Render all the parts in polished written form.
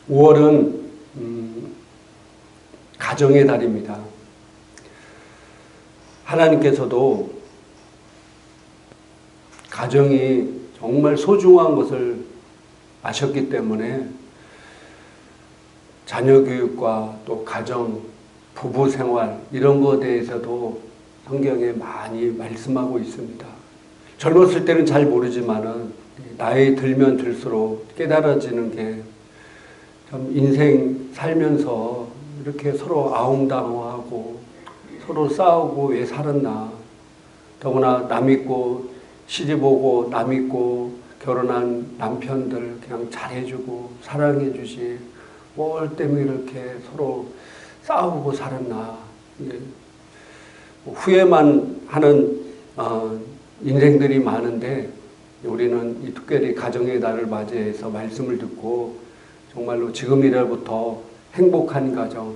5월은 가정의 달입니다. 하나님께서도 가정이 정말 소중한 것을 아셨기 때문에 자녀 교육과 또 가정, 부부 생활 이런 것에 대해서도 성경에 많이 말씀하고 있습니다. 젊었을 때는 잘 모르지만은 나이 들면 들수록 깨달아지는 게 참 인생 살면서 이렇게 서로 아웅다웅하고 서로 싸우고 왜 살았나. 더구나 남 있고 시집 오고 남 있고 결혼한 남편들 그냥 잘해주고 사랑해주지 뭘 때문에 이렇게 서로 싸우고 살았나. 후회만 하는 인생들이 많은데 우리는 이 특별히 가정의 달을 맞이해서 말씀을 듣고 정말로 지금이라부터 행복한 가정,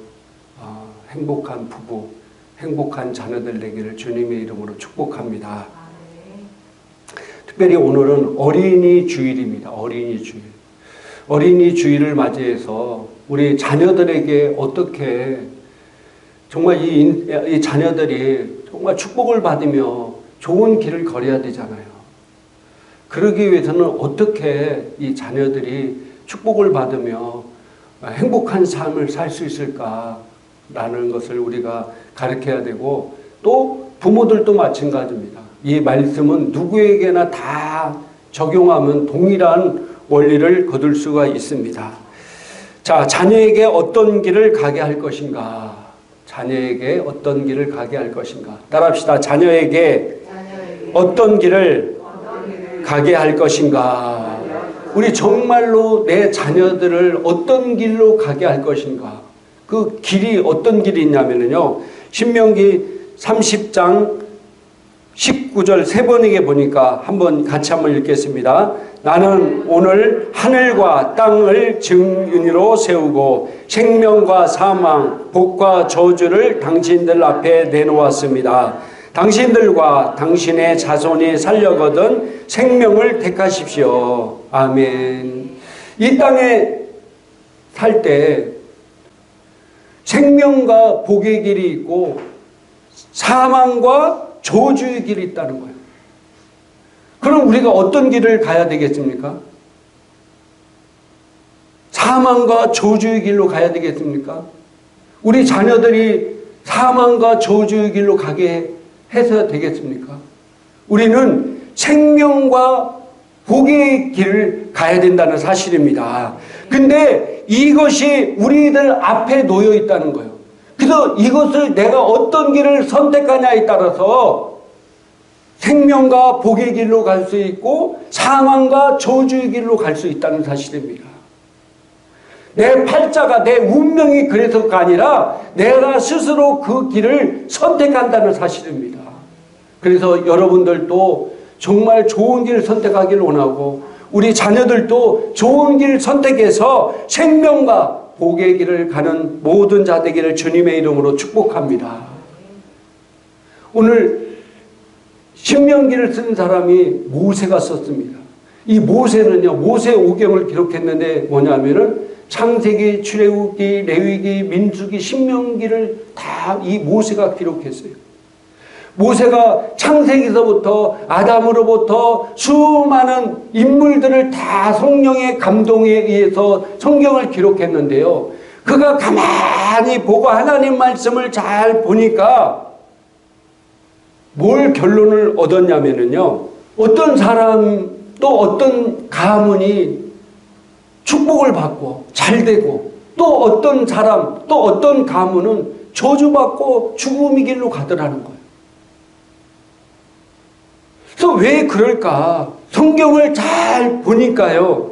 행복한 부부, 행복한 자녀들 되기를 주님의 이름으로 축복합니다. 특별히 오늘은 어린이 주일입니다. 어린이 주일. 어린이 주일을 맞이해서 우리 자녀들에게 어떻게 정말 이 자녀들이 정말 축복을 받으며 좋은 길을 걸어야 되잖아요. 그러기 위해서는 어떻게 이 자녀들이 축복을 받으며 행복한 삶을 살 수 있을까라는 것을 우리가 가르쳐야 되고 또 부모들도 마찬가지입니다. 이 말씀은 누구에게나 다 적용하면 동일한 원리를 거둘 수가 있습니다. 자, 자녀에게 어떤 길을 가게 할 것인가? 자녀에게 어떤 길을 가게 할 것인가? 따라합시다. 자녀에게 어떤 길을 가게 할 것인가? 우리 정말로 내 자녀들을 어떤 길로 가게 할 것인가? 그 길이 어떤 길이 있냐면요. 신명기 30장 19절 세 번에게 보니까 같이 한번 읽겠습니다. 나는 오늘 하늘과 땅을 증인으로 세우고 생명과 사망, 복과 저주를 당신들 앞에 내놓았습니다. 당신들과 당신의 자손이 살려거든 생명을 택하십시오. 아멘. 이 땅에 살 때 생명과 복의 길이 있고 사망과 저주의 길이 있다는 거예요. 그럼 우리가 어떤 길을 가야 되겠습니까? 사망과 저주의 길로 가야 되겠습니까? 우리 자녀들이 사망과 저주의 길로 가게 해서 되겠습니까? 우리는 생명과 복의 길을 가야 된다는 사실입니다. 근데 이것이 우리들 앞에 놓여 있다는 거예요. 그래서 이것을 내가 어떤 길을 선택하냐에 따라서 생명과 복의 길로 갈 수 있고 사망과 저주의 길로 갈 수 있다는 사실입니다. 내 팔자가 내 운명이 그래서가 아니라 내가 스스로 그 길을 선택한다는 사실입니다. 그래서 여러분들도 정말 좋은 길 선택하기를 원하고 우리 자녀들도 좋은 길 선택해서 생명과 복의 길을 가는 모든 자 되기를 주님의 이름으로 축복합니다. 오늘 신명기를 쓴 사람이 모세가 썼습니다. 이 모세는요, 모세 오경을 기록했는데 뭐냐면은 창세기, 출애굽기, 레위기, 민수기, 신명기를 다 이 모세가 기록했어요. 모세가 창세기서부터 아담으로부터 수많은 인물들을 다 성령의 감동에 의해서 성경을 기록했는데요. 그가 가만히 보고 하나님 말씀을 잘 보니까 뭘 결론을 얻었냐면요. 어떤 사람 또 어떤 가문이 축복을 받고 잘 되고 또 어떤 사람 또 어떤 가문은 저주받고 죽음의 길로 가더라는 거예요. 그래서 왜 그럴까? 성경을 잘 보니까요.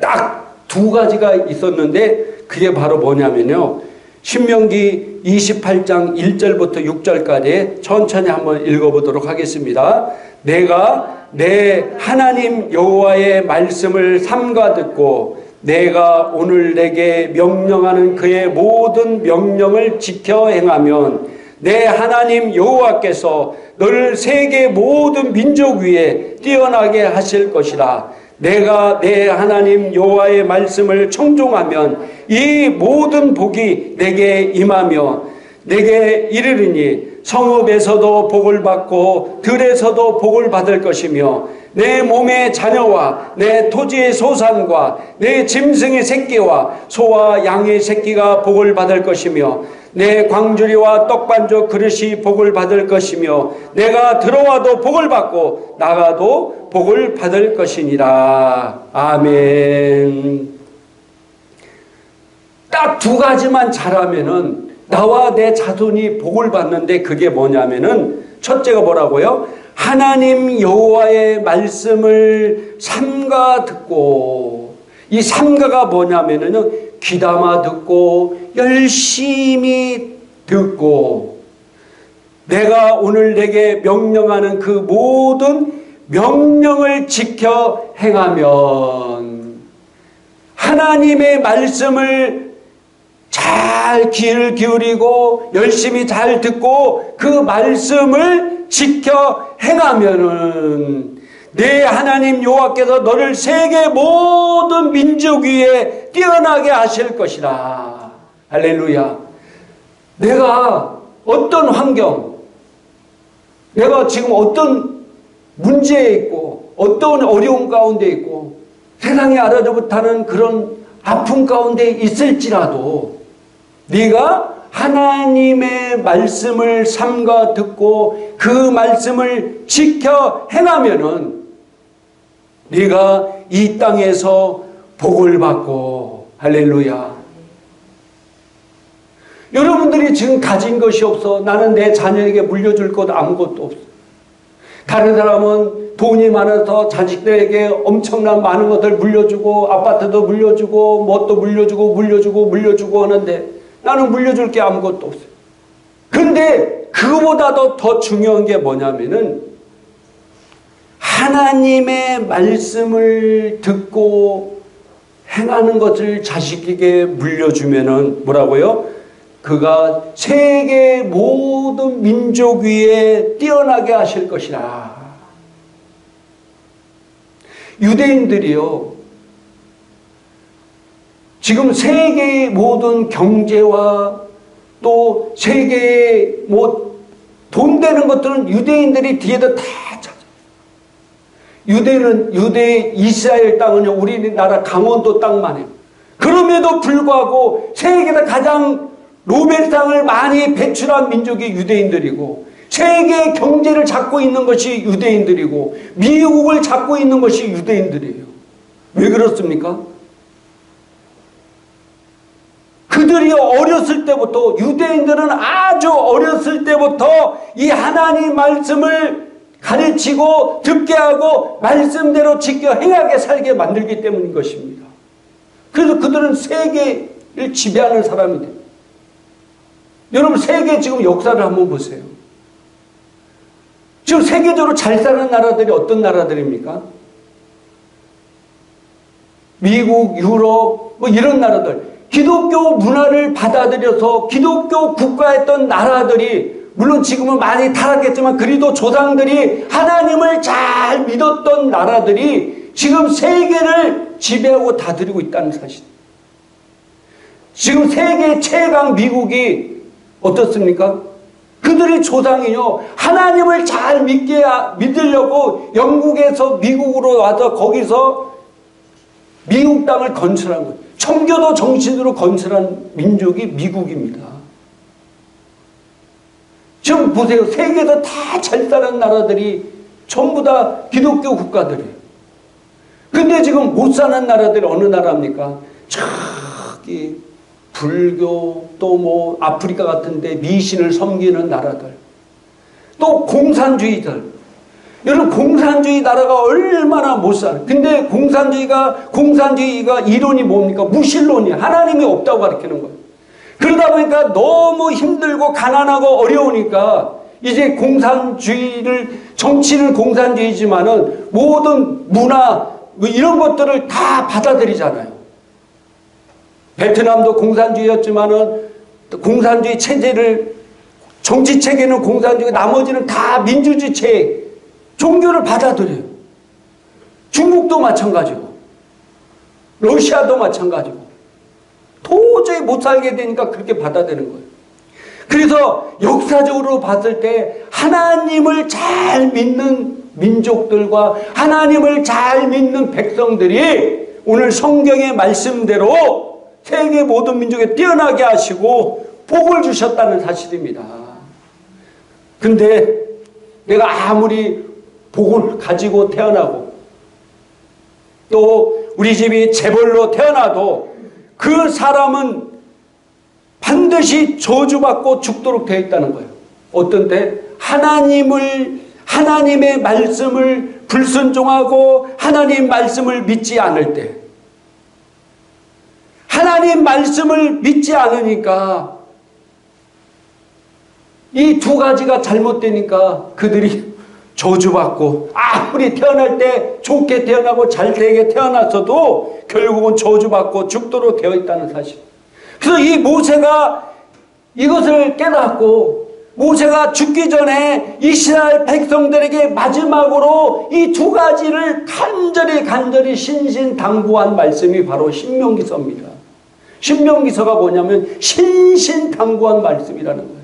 딱 두 가지가 있었는데 그게 바로 뭐냐면요. 신명기 28장 1절부터 6절까지 천천히 한번 읽어보도록 하겠습니다. 내가 내 하나님 여호와의 말씀을 삼가 듣고 내가 오늘 내게 명령하는 그의 모든 명령을 지켜 행하면 내 하나님 여호와께서 너를 세계 모든 민족 위에 뛰어나게 하실 것이라. 내가 내 하나님 여호와의 말씀을 청종하면 이 모든 복이 내게 임하며 내게 이르리니 성읍에서도 복을 받고 들에서도 복을 받을 것이며 내 몸의 자녀와 내 토지의 소산과 내 짐승의 새끼와 소와 양의 새끼가 복을 받을 것이며 내 광주리와 떡반죽 그릇이 복을 받을 것이며 내가 들어와도 복을 받고 나가도 복을 받을 것이니라. 아멘. 딱 두 가지만 잘하면은 나와 내 자손이 복을 받는데 그게 뭐냐면은 첫째가 뭐라고요? 하나님 여호와의 말씀을 삼가 듣고, 이 삼가가 뭐냐면은 귀담아 듣고 열심히 듣고 내가 오늘 내게 명령하는 그 모든 명령을 지켜 행하면 하나님의 말씀을 잘 귀를 기울이고 열심히 잘 듣고 그 말씀을 지켜 행하면은 내 하나님 여호와께서 너를 세계 모든 민족 위에 뛰어나게 하실 것이라. 할렐루야. 내가 어떤 환경, 내가 지금 어떤 문제에 있고 어떤 어려움 가운데 있고 세상이 알아도 못하는 그런 아픔 가운데 있을지라도 네가 하나님의 말씀을 삼가 듣고 그 말씀을 지켜 행하면은 네가 이 땅에서 복을 받고, 할렐루야. 여러분들이 지금 가진 것이 없어. 나는 내 자녀에게 물려줄 것 아무것도 없어. 다른 사람은 돈이 많아서 자식들에게 엄청난 많은 것을 물려주고 아파트도 물려주고 뭣도 물려주고 하는데 나는 물려줄 게 아무것도 없어요. 그런데 그거보다도 더 중요한 게 뭐냐면은 하나님의 말씀을 듣고 행하는 것을 자식에게 물려주면은 뭐라고요? 그가 세계 모든 민족 위에 뛰어나게 하실 것이라. 유대인들이요, 지금 세계의 모든 경제와 또 세계의 돈 되는 것들은 유대인들이 뒤에다 다 찾아. 유대 이스라엘 땅은요, 우리나라 강원도 땅만 해요. 그럼에도 불구하고 세계에서 가장 노벨상을 많이 배출한 민족이 유대인들이고 세계 경제를 잡고 있는 것이 유대인들이고 미국을 잡고 있는 것이 유대인들이에요. 왜 그렇습니까? 그들이 어렸을 때부터, 유대인들은 아주 어렸을 때부터 이 하나님 말씀을 가르치고 듣게 하고 말씀대로 지켜 행하게 살게 만들기 때문인 것입니다. 그래서 그들은 세계를 지배하는 사람이 돼요. 여러분, 세계 지금 역사를 한번 보세요. 지금 세계적으로 잘 사는 나라들이 어떤 나라들입니까? 미국, 유럽, 이런 나라들. 기독교 문화를 받아들여서 기독교 국가였던 나라들이, 물론 지금은 많이 타락했지만 그래도 조상들이 하나님을 잘 믿었던 나라들이 지금 세계를 지배하고 다스리고 있다는 사실. 지금 세계 최강 미국이 어떻습니까? 그들의 조상이요, 하나님을 잘 믿으려고 영국에서 미국으로 와서 거기서 미국 땅을 건설한 거예요. 청교도 정신으로 건설한 민족이 미국입니다. 지금 보세요. 세계에서 다 잘 사는 나라들이 전부 다 기독교 국가들이에요. 근데 지금 못 사는 나라들이 어느 나라입니까? 저기 불교, 또 아프리카 같은데 미신을 섬기는 나라들, 또 공산주의들. 여러분, 공산주의 나라가 얼마나 못 살아요. 근데 공산주의가 이론이 뭡니까? 무신론이에요. 하나님이 없다고 가르치는 거예요. 그러다 보니까 너무 힘들고 가난하고 어려우니까 이제 정치는 공산주의지만은 모든 문화 이런 것들을 다 받아들이잖아요. 베트남도 공산주의였지만은 공산주의 체제를, 정치 체계는 공산주의, 나머지는 다 민주주의 체계, 종교를 받아들여요. 중국도 마찬가지고 러시아도 마찬가지고 도저히 못 살게 되니까 그렇게 받아들이는 거예요. 그래서 역사적으로 봤을 때 하나님을 잘 믿는 민족들과 하나님을 잘 믿는 백성들이 오늘 성경의 말씀대로 세계 모든 민족에 뛰어나게 하시고 복을 주셨다는 사실입니다. 근데 내가 아무리 복을 가지고 태어나고 또 우리 집이 재벌로 태어나도 그 사람은 반드시 저주받고 죽도록 되어 있다는 거예요. 어떤 때 하나님의 말씀을 불순종하고 하나님 말씀을 믿지 않을 때, 하나님 말씀을 믿지 않으니까 이 두 가지가 잘못되니까 그들이 저주받고 아무리 태어날 때 좋게 태어나고 잘되게 태어났어도 결국은 저주받고 죽도록 되어 있다는 사실. 그래서 이 모세가 이것을 깨닫고 모세가 죽기 전에 이스라엘 백성들에게 마지막으로 이 두 가지를 간절히 신신당부한 말씀이 바로 신명기서입니다. 신명기서가 뭐냐면 신신당부한 말씀이라는 거예요.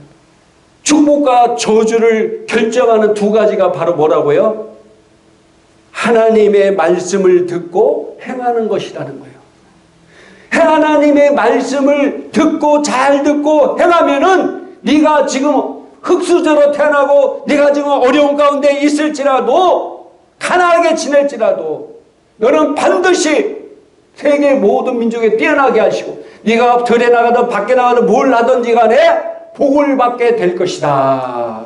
축복과 저주를 결정하는 두 가지가 바로 뭐라고요? 하나님의 말씀을 듣고 행하는 것이라는 거예요. 하나님의 말씀을 듣고 잘 듣고 행하면은 네가 지금 흙수저로 태어나고 네가 지금 어려운 가운데 있을지라도 가난하게 지낼지라도 너는 반드시 세계 모든 민족에 뛰어나게 하시고 네가 들에 나가든 밖에 나가든 뭘 하든지 간에 복을 받게 될 것이다.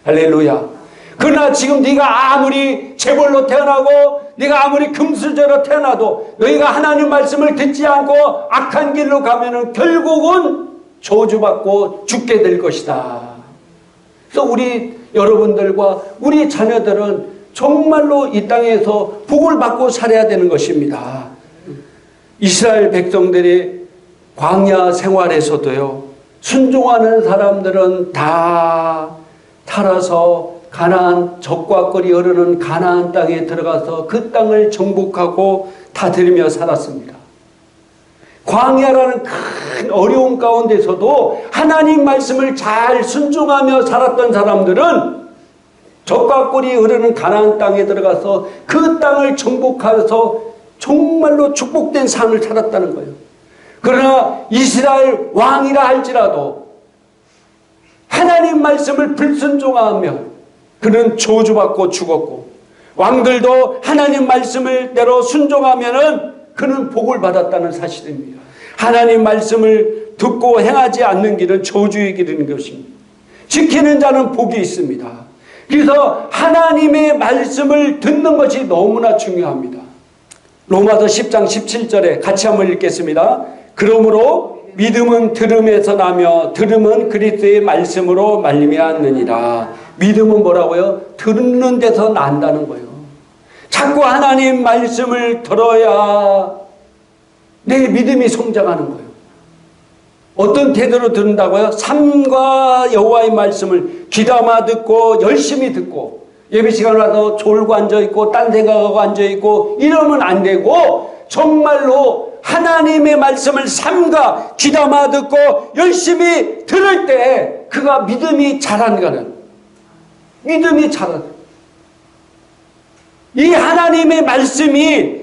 할렐루야. 그러나 지금 네가 아무리 재벌로 태어나고 네가 아무리 금수저로 태어나도 너희가 하나님 말씀을 듣지 않고 악한 길로 가면은 결국은 저주받고 죽게 될 것이다. 그래서 우리 여러분들과 우리 자녀들은 정말로 이 땅에서 복을 받고 살아야 되는 것입니다. 이스라엘 백성들이 광야 생활에서도요, 순종하는 사람들은 다 타라서 가나안 적과 꿀이 흐르는 가나안 땅에 들어가서 그 땅을 정복하고 다스리며 살았습니다. 광야라는 큰 어려움 가운데서도 하나님 말씀을 잘 순종하며 살았던 사람들은 적과 꿀이 흐르는 가나안 땅에 들어가서 그 땅을 정복해서 정말로 축복된 삶을 살았다는 거예요. 그러나 이스라엘 왕이라 할지라도 하나님 말씀을 불순종하며 그는 저주받고 죽었고, 왕들도 하나님 말씀을 대로 순종하면은 그는 복을 받았다는 사실입니다. 하나님 말씀을 듣고 행하지 않는 길은 저주의 길인 것입니다. 지키는 자는 복이 있습니다. 그래서 하나님의 말씀을 듣는 것이 너무나 중요합니다. 로마서 10장 17절에 같이 한번 읽겠습니다. 그러므로 믿음은 들음에서 나며 들음은 그리스도의 말씀으로 말미암느니라. 믿음은 뭐라고요? 듣는 데서 난다는 거예요. 자꾸 하나님 말씀을 들어야 내 믿음이 성장하는 거예요. 어떤 태도로 듣는다고요? 삶과 여호와의 말씀을 귀담아 듣고 열심히 듣고 예배 시간 와서 졸고 앉아있고 딴 생각하고 앉아있고 이러면 안 되고 정말로 하나님의 말씀을 삼가 귀담아 듣고 열심히 들을 때 그가 믿음이 자라는 믿음이 자라는 이 하나님의 말씀이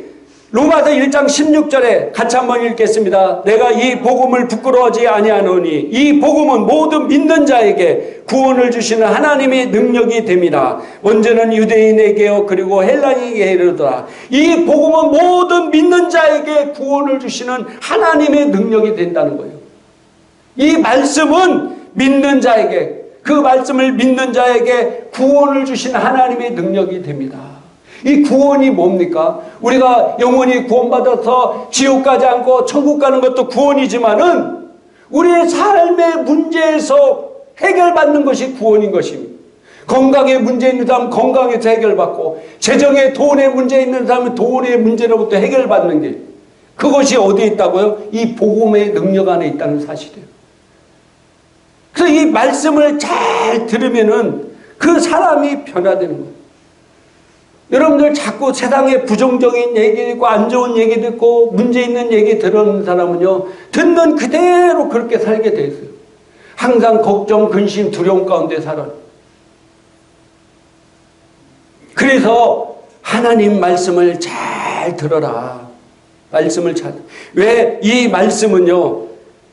로마서 1장 16절에 같이 한번 읽겠습니다. 내가 이 복음을 부끄러워하지 아니하노니 이 복음은 모든 믿는 자에게 구원을 주시는 하나님의 능력이 됩니다. 먼저는 유대인에게요 그리고 헬라인에게 이르더라. 이 복음은 모든 믿는 자에게 구원을 주시는 하나님의 능력이 된다는 거예요. 이 말씀은 믿는 자에게, 그 말씀을 믿는 자에게 구원을 주시는 하나님의 능력이 됩니다. 이 구원이 뭡니까? 우리가 영원히 구원받아서 지옥 가지 않고 천국 가는 것도 구원이지만은 우리의 삶의 문제에서 해결받는 것이 구원인 것입니다. 건강에 문제 있는 사람은 건강에서 해결받고 재정에 돈에 문제 있는 사람은 돈의 문제로부터 해결받는 길. 그것이 어디에 있다고요? 이 복음의 능력 안에 있다는 사실이에요. 그래서 이 말씀을 잘 들으면은 그 사람이 변화되는 거예요. 여러분들 자꾸 세상에 부정적인 얘기 듣고 안 좋은 얘기 듣고 문제 있는 얘기 들은 사람은요, 듣는 그대로 그렇게 살게 돼 있어요. 항상 걱정, 근심, 두려움 가운데 살아요. 그래서 하나님 말씀을 잘 들어라. 말씀을 잘. 왜 이 말씀은요,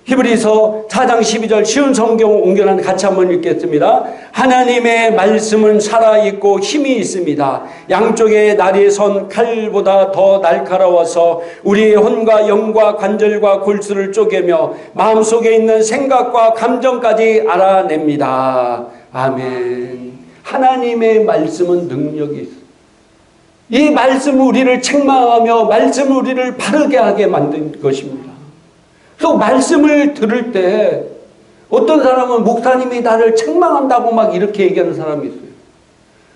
히브리서 4장 12절 쉬운 성경 옮겨난 같이 한번 읽겠습니다. 하나님의 말씀은 살아있고 힘이 있습니다. 양쪽에 날이 선 칼보다 더 날카로워서 우리의 혼과 영과 관절과 골수를 쪼개며 마음속에 있는 생각과 감정까지 알아냅니다. 아멘. 하나님의 말씀은 능력이 있어요. 이 말씀은 우리를 책망하며 말씀은 우리를 바르게 하게 만든 것입니다. 또 말씀을 들을 때 어떤 사람은 목사님이 나를 책망한다고 막 이렇게 얘기하는 사람이 있어요.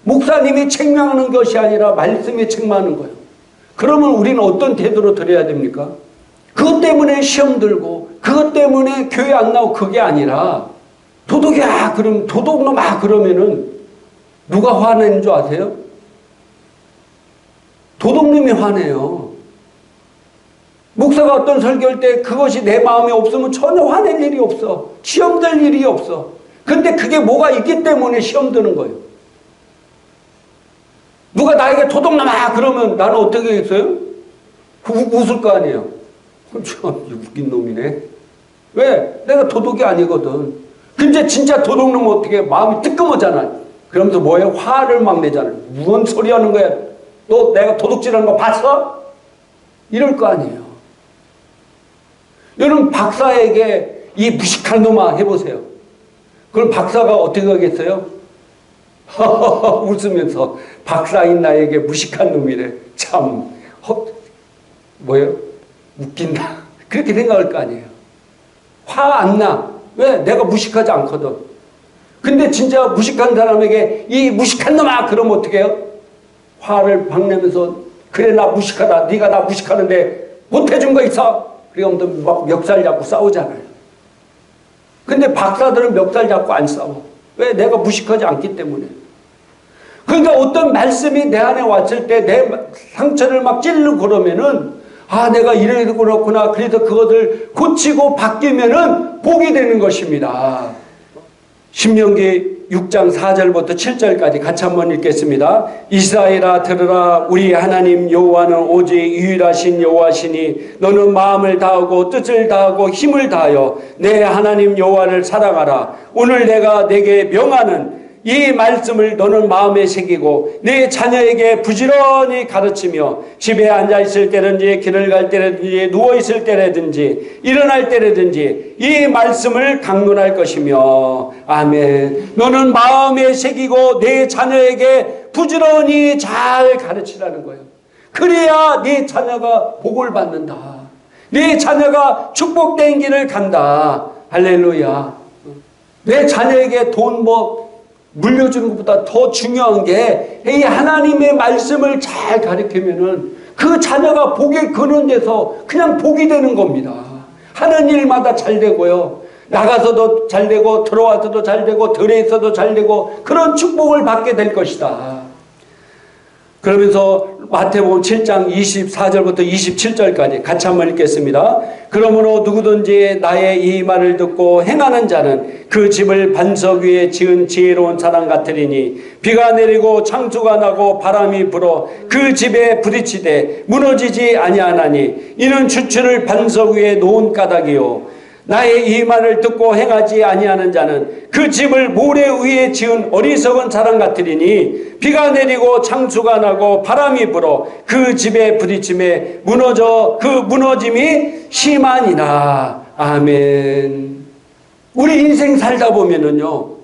목사님이 책망하는 것이 아니라 말씀이 책망하는 거예요. 그러면 우리는 어떤 태도로 들어야 됩니까? 그것 때문에 시험 들고 그것 때문에 교회 안 나오고 그게 아니라 도둑이야 그럼 도둑놈아 그러면은 누가 화내는 줄 아세요? 도둑님이 화내요. 목사가 어떤 설교할 때 그것이 내 마음에 없으면 전혀 화낼 일이 없어. 시험 들 일이 없어. 근데 그게 뭐가 있기 때문에 시험 드는 거예요. 누가 나에게 도둑놈아 그러면 나는 어떻게 했어요? 웃을 거 아니에요. 참 웃긴 놈이네. 왜? 내가 도둑이 아니거든. 근데 진짜 도둑놈은 어떻게 마음이 뜨끔하잖아. 그러면서 뭐예요? 화를 막 내잖아요. 무슨 소리 하는 거야? 너 내가 도둑질하는 거 봤어? 이럴 거 아니에요. 여러분 박사에게 이 무식한 놈아 해보세요. 그럼 박사가 어떻게 하겠어요? 웃으면서 박사인 나에게 무식한 놈이래. 참 뭐예요? 웃긴다. 그렇게 생각할 거 아니에요. 화 안 나. 왜? 내가 무식하지 않거든. 근데 진짜 무식한 사람에게 이 무식한 놈아 그러면 어떻게 해요? 화를 막 내면서 그래 나 무식하다. 네가 나 무식하는데 못해준 거 있어? 그러면서 막 멱살 잡고 싸우잖아요. 근데 박사들은 멱살 잡고 안 싸워. 왜? 내가 무식하지 않기 때문에. 그러니까 어떤 말씀이 내 안에 왔을 때 내 상처를 막 찌르고 그러면은 아 내가 이래도 그렇구나. 그래서 그것을 고치고 바뀌면은 복이 되는 것입니다. 신명기 6장 4절부터 7절까지 같이 한번 읽겠습니다. 이스라엘아 들으라. 우리 하나님 여호와는 오직 유일하신 여호와시니 너는 마음을 다하고 뜻을 다하고 힘을 다하여 내 하나님 여호와를 사랑하라. 오늘 내가 내게 명하는 이 말씀을 너는 마음에 새기고 네 자녀에게 부지런히 가르치며 집에 앉아있을 때든지 길을 갈 때라든지 누워있을 때라든지 일어날 때라든지 이 말씀을 강론할 것이며 아멘. 너는 마음에 새기고 네 자녀에게 부지런히 잘 가르치라는 거예요. 그래야 네 자녀가 복을 받는다. 네 자녀가 축복된 길을 간다. 할렐루야. 내 자녀에게 돈 물려주는 것보다 더 중요한 게 이 하나님의 말씀을 잘 가르치면은 그 자녀가 복이 그는 데서 그냥 복이 되는 겁니다. 하는 일마다 잘 되고요. 나가서도 잘 되고 들어와서도 잘 되고 들에 있어도 잘 되고 그런 축복을 받게 될 것이다. 그러면서 마태복음 7장 24절부터 27절까지 같이 한번 읽겠습니다. 그러므로 누구든지 나의 이 말을 듣고 행하는 자는 그 집을 반석 위에 지은 지혜로운 사람 같으리니 비가 내리고 창수가 나고 바람이 불어 그 집에 부딪히되 무너지지 아니하나니 이는 주추를 반석 위에 놓은 까닭이요 나의 이 말을 듣고 행하지 아니하는 자는 그 집을 모래 위에 지은 어리석은 사람 같으리니 비가 내리고 창수가 나고 바람이 불어 그 집에 부딪힘에 무너져 그 무너짐이 심하니라. 아멘. 우리 인생 살다 보면은요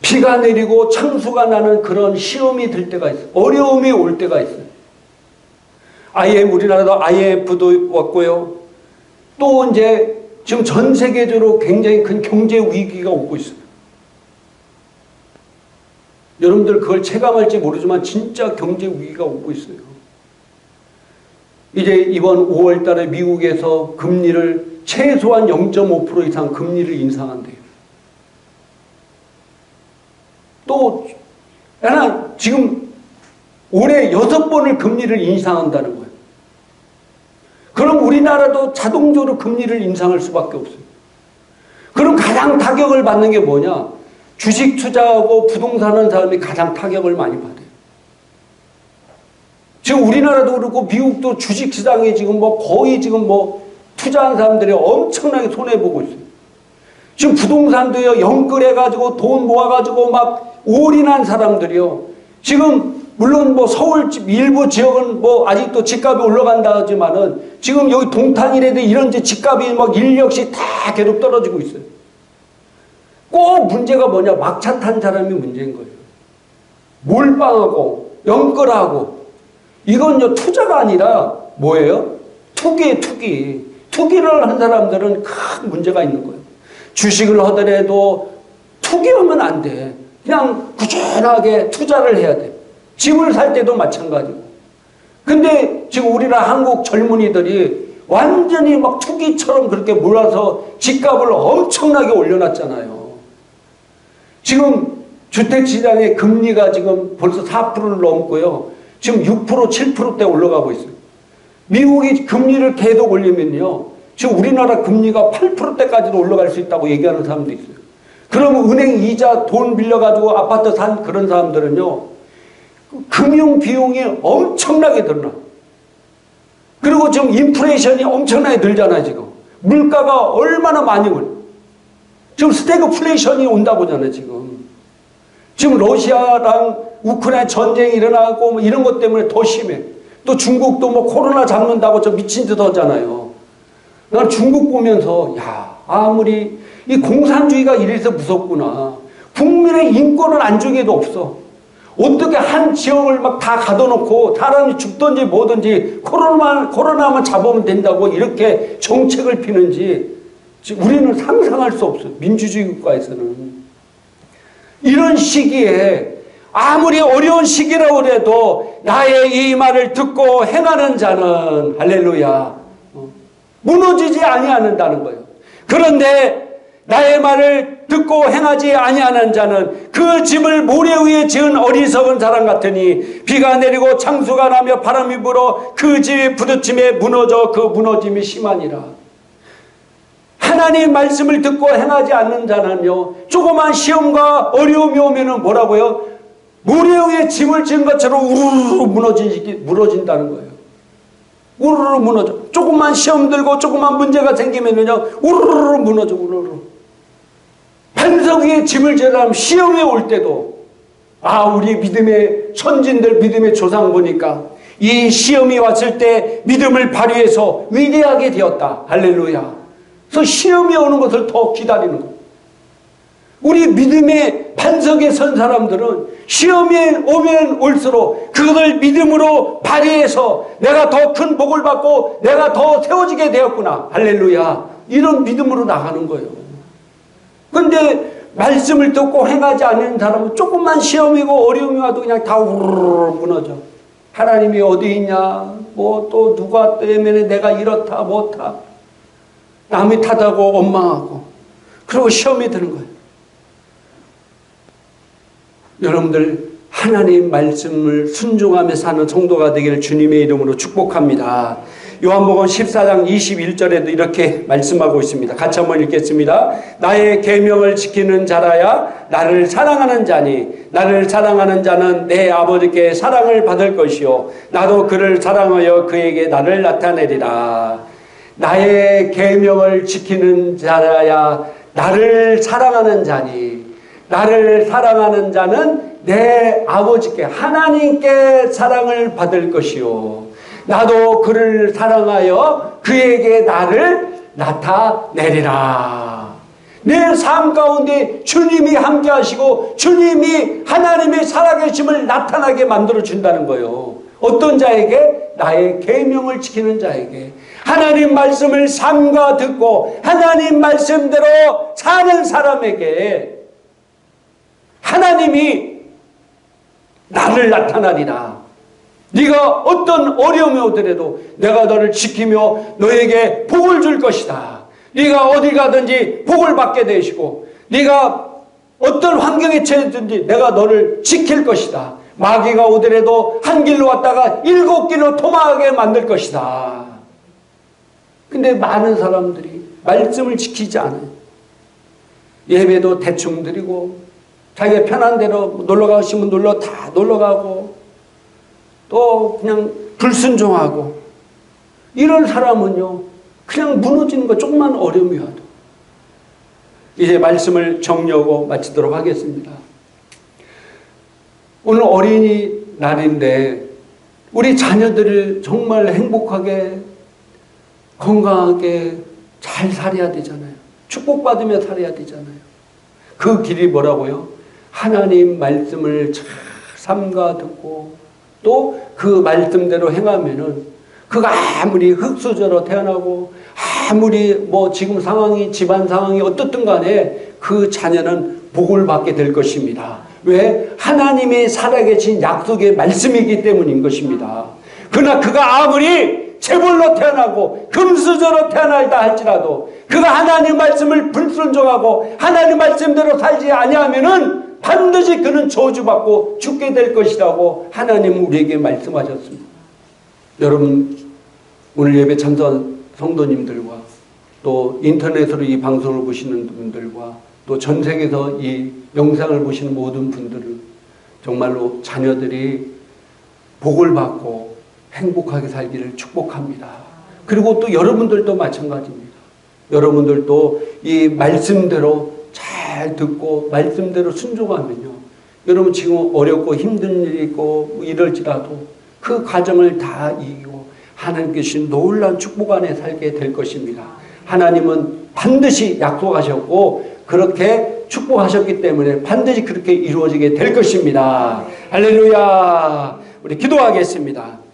비가 내리고 창수가 나는 그런 시험이 들 때가 있어요. 어려움이 올 때가 있어요. 우리나라도 IMF도 왔고요. 또 이제 지금 전 세계적으로 굉장히 큰 경제 위기가 오고 있어요. 여러분들 그걸 체감할지 모르지만 진짜 경제 위기가 오고 있어요. 이제 이번 5월 달에 미국에서 금리를 최소한 0.5% 이상 금리를 인상한대요. 또 나는 지금 올해 6번을 금리를 인상한다는 거예요. 그럼 우리나라도 자동적으로 금리를 인상할 수밖에 없어요. 그럼 가장 타격을 받는 게 뭐냐? 주식 투자하고 부동산 하는 사람이 가장 타격을 많이 받아요. 지금 우리나라도 그렇고 미국도 주식시장이 지금 뭐 거의 지금 뭐 투자한 사람들이 엄청나게 손해보고 있어요. 지금 부동산도요, 영끌해가지고 돈 모아가지고 막 올인한 사람들이요. 지금 물론 뭐 서울 일부 지역은 뭐 아직도 집값이 올라간다 하지만은 지금 여기 동탄이라도 이런 집값이 막 인력시 다 계속 떨어지고 있어요. 꼭 문제가 뭐냐? 막차 탄 사람이 문제인 거예요. 몰빵하고 영끌하고 이건 투자가 아니라 뭐예요? 투기예요, 투기. 투기를 한 사람들은 큰 문제가 있는 거예요. 주식을 하더라도 투기하면 안 돼. 그냥 꾸준하게 투자를 해야 돼. 집을 살 때도 마찬가지고. 근데 지금 우리나라 한국 젊은이들이 완전히 막 투기처럼 그렇게 몰아서 집값을 엄청나게 올려놨잖아요. 지금 주택시장의 금리가 지금 벌써 4%를 넘고요. 지금 6%, 7%대 올라가고 있어요. 미국이 금리를 계속 올리면요. 지금 우리나라 금리가 8%대까지도 올라갈 수 있다고 얘기하는 사람도 있어요. 그러면 은행 이자 돈 빌려가지고 아파트 산 그런 사람들은요. 금융 비용이 엄청나게 들어나. 그리고 지금 인플레이션이 엄청나게 늘잖아요, 지금. 물가가 얼마나 많이 올려. 지금 스태그플레이션이 온다고 하잖아요, 지금. 지금 러시아랑 우크라이나 전쟁이 일어나고 뭐 이런 것 때문에 더 심해. 또 중국도 뭐 코로나 잡는다고 저 미친 듯 하잖아요. 난 중국 보면서, 야, 아무리 이 공산주의가 이래서 무섭구나. 국민의 인권은 안중에도 없어. 어떻게 한 지역을 막 다 가둬놓고 사람이 죽든지 뭐든지 코로나만 잡으면 된다고 이렇게 정책을 피는지 우리는 상상할 수 없어요. 민주주의 국가에서는. 이런 시기에 아무리 어려운 시기라고 해도 나의 이 말을 듣고 행하는 자는 할렐루야 무너지지 아니하는다는 거예요. 그런데 나의 말을 듣고 행하지 아니하는 자는 그 집을 모래 위에 지은 어리석은 사람 같으니 비가 내리고 창수가 나며 바람이 불어 그 집이 부딪힘에 무너져 그 무너짐이 심하니라. 하나님 말씀을 듣고 행하지 않는 자는요, 조그만 시험과 어려움이 오면은 뭐라고요? 모래 위에 집을 지은 것처럼 우르르 무너진다는 거예요. 우르르 무너져. 조금만 시험 들고 조금만 문제가 생기면은요, 우르르 무너져, 우르르. 반석 위에 집을 지으려면 시험이 올 때도, 우리 믿음의 선진들, 믿음의 조상 보니까 이 시험이 왔을 때 믿음을 발휘해서 위대하게 되었다. 할렐루야. 그래서 시험이 오는 것을 더 기다리는 거예요. 우리 믿음의 반석에 선 사람들은 시험이 오면 올수록 그것을 믿음으로 발휘해서 내가 더 큰 복을 받고 내가 더 세워지게 되었구나. 할렐루야. 이런 믿음으로 나가는 거예요. 그런데 말씀을 듣고 행하지 않는 사람은 조금만 시험이고 어려움이 와도 그냥 다 우르르 무너져. 하나님이 어디 있냐? 뭐 또 누가 때문에 내가 이렇다 못하. 남이 탓하고 원망하고 그리고 시험이 드는 거예요. 여러분들 하나님 말씀을 순종하며 사는 성도가 되기를 주님의 이름으로 축복합니다. 요한복음 14장 21절에도 이렇게 말씀하고 있습니다. 같이 한번 읽겠습니다. 나의 계명을 지키는 자라야 나를 사랑하는 자니 나를 사랑하는 자는 내 아버지께 사랑을 받을 것이요 나도 그를 사랑하여 그에게 나를 나타내리라. 나의 계명을 지키는 자라야 나를 사랑하는 자니 나를 사랑하는 자는 내 아버지께 하나님께 사랑을 받을 것이요 나도 그를 사랑하여 그에게 나를 나타내리라. 내 삶 가운데 주님이 함께 하시고 주님이 하나님의 살아계심을 나타나게 만들어 준다는 거예요. 어떤 자에게? 나의 계명을 지키는 자에게. 하나님 말씀을 삼가 듣고 하나님 말씀대로 사는 사람에게 하나님이 나를 나타나리라. 네가 어떤 어려움이 오더라도 내가 너를 지키며 너에게 복을 줄 것이다. 네가 어디 가든지 복을 받게 되시고 네가 어떤 환경에 처해든지 내가 너를 지킬 것이다. 마귀가 오더라도 한 길로 왔다가 7길로 도망하게 만들 것이다. 근데 많은 사람들이 말씀을 지키지 않아요. 예배도 대충 드리고 자기가 편한 대로 놀러 가고 싶으면 다 놀러 가고 또 그냥 불순종하고 이런 사람은요 그냥 무너지는 거 조금만 어려움이 와도. 이제 말씀을 정리하고 마치도록 하겠습니다. 오늘 어린이날인데 우리 자녀들을 정말 행복하게 건강하게 잘 살아야 되잖아요. 축복받으며 살아야 되잖아요. 그 길이 뭐라고요? 하나님 말씀을 잘 삼가 듣고 또 그 말씀대로 행하면은 그가 아무리 흙수저로 태어나고 아무리 뭐 지금 상황이 집안 상황이 어떻든 간에 그 자녀는 복을 받게 될 것입니다. 왜? 하나님이 살아계신 약속의 말씀이기 때문인 것입니다. 그러나 그가 아무리 재벌로 태어나고 금수저로 태어나다 할지라도 그가 하나님 말씀을 불순종하고 하나님 말씀대로 살지 아니하면은 반드시 그는 저주받고 죽게 될 것이라고 하나님은 우리에게 말씀하셨습니다. 여러분 오늘 예배 참석한 성도님들과 또 인터넷으로 이 방송을 보시는 분들과 또 전 세계에서 이 영상을 보시는 모든 분들은 정말로 자녀들이 복을 받고 행복하게 살기를 축복합니다. 그리고 또 여러분들도 마찬가지입니다. 여러분들도 이 말씀대로 잘 듣고 말씀대로 순종하면요. 여러분 지금 어렵고 힘든 일이 있고 이럴지라도 그 과정을 다 이기고 하나님께 주신 놀라운 축복 안에 살게 될 것입니다. 하나님은 반드시 약속하셨고 그렇게 축복하셨기 때문에 반드시 그렇게 이루어지게 될 것입니다. 할렐루야. 우리 기도하겠습니다.